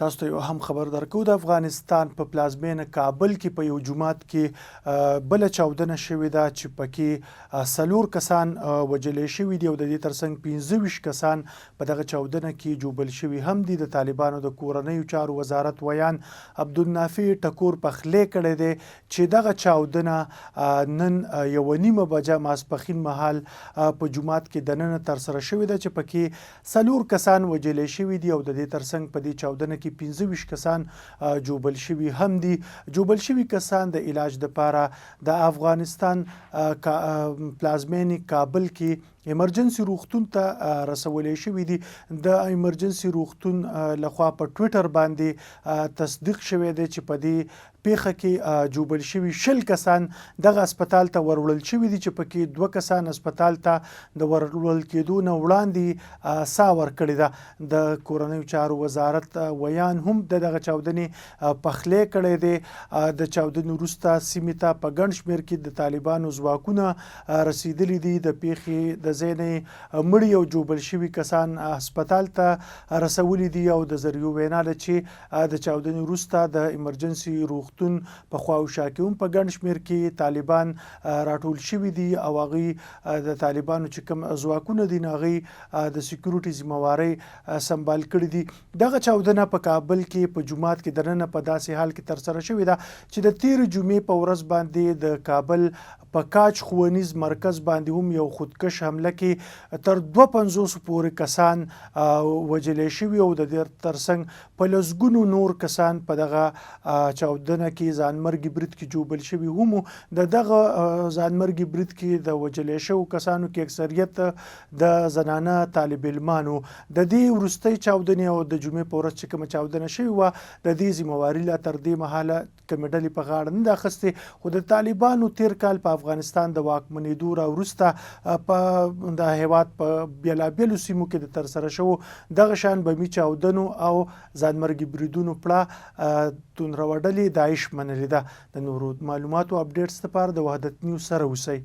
تاسو ته یو هم خبر درکو د افغانستان په پلازمینه کابل کې په یو جومات کې بله چاودنه شوې ده چې پکې 4 کسان وژلې شوي دي او د دې ترڅنګ 25 کسان په دغه چاودنه کې ژوبل شوي هم دي. د طالبانو د کورنیو چارو وزارت ویان عبدالنافع ټکور پخلی کړی دی چې دغه چاودنه نن 1:30 بجه ماسپښین مهال په جومات کې دننه ترسره شوې ده چې پکې 4 کسان وژلې شوي دي او د دې ترڅنګ په دې چاودنه کې 25 کسان جوبل شوي هم دي. جوبل شوي کسان د علاج لپاره د افغانستان پلازمینې کابل کې ایمرجنسي روغتون ته رسولې شوي دي. د ایمرجنسي روغتون لخوا په ټویټر باندې تصدیق شوی دی چې په دې پیښه کې جوبل شوي 20 کسان دغه اسپتال ته وروړل شوي دي چې پکې 2 کسان اسپتال ته د وروړل کېدو نه وړاندې ساه ورکړې ده. د کورنیو چارو وزارت ویان هم دغه چاودنې پخلی کړی دی. د چاودنې وروسته سیمې ته په ګڼ شمېر کې د طالبانو ځواکونه رسیدلي دي. د پیښې د ځای نه مړي او جوبل شوي کسان اسپتال ته رسولي دي او د ذریعو وینا ده چې د چاودنې وروسته د ایمرجنسي روغتون په خواوشا کې هم په ګڼ شمېر کې طالبان راټول شوي دي او هغوی د طالبانو چې کوم ځواکونه دي نو هغوی د سکیورټي ذمهوارۍ سمبال کړي دي. دغه چاودنه په کابل کې په جومات کې دننه په داسې حال کې ترسره شوې ده چې د تېرې جمعې په ورځ باندې د کابل په کاج ښوونیز مرکز باندې هم یو خودکش حمله کې تر 250 پورې کسان وژلې شوي او د دې ترڅنګ په لسګونو نور کسان په دغه چاودنه کې ځانمرګي برید کې جوبل شوي هم. د دغه ځانمرګي برید کې د وژلې شوو کسانو کې اکثریت د زنانه طالب علمانو. د دې وروستۍ چاودنې او د جمعې په ورځ چې کومه چاودنه شوې وه د دې ذمهواري لا تر دې مهاله کومې ډلې په غاړه نه ده اخیستې، خو د طالبانو تېر کال په افغانستان د واکمنېدو راوروسته په د هېواد په بېلابېلو سیمو کې د ترسره شوو دغه شان بمي چاودنو او ځانمرګي بریدونو پړه توندروه ډلې داعش منلې ده. د نورو معلوماتو اپډیټس لپاره د وحدت نیوز سره اوسئ.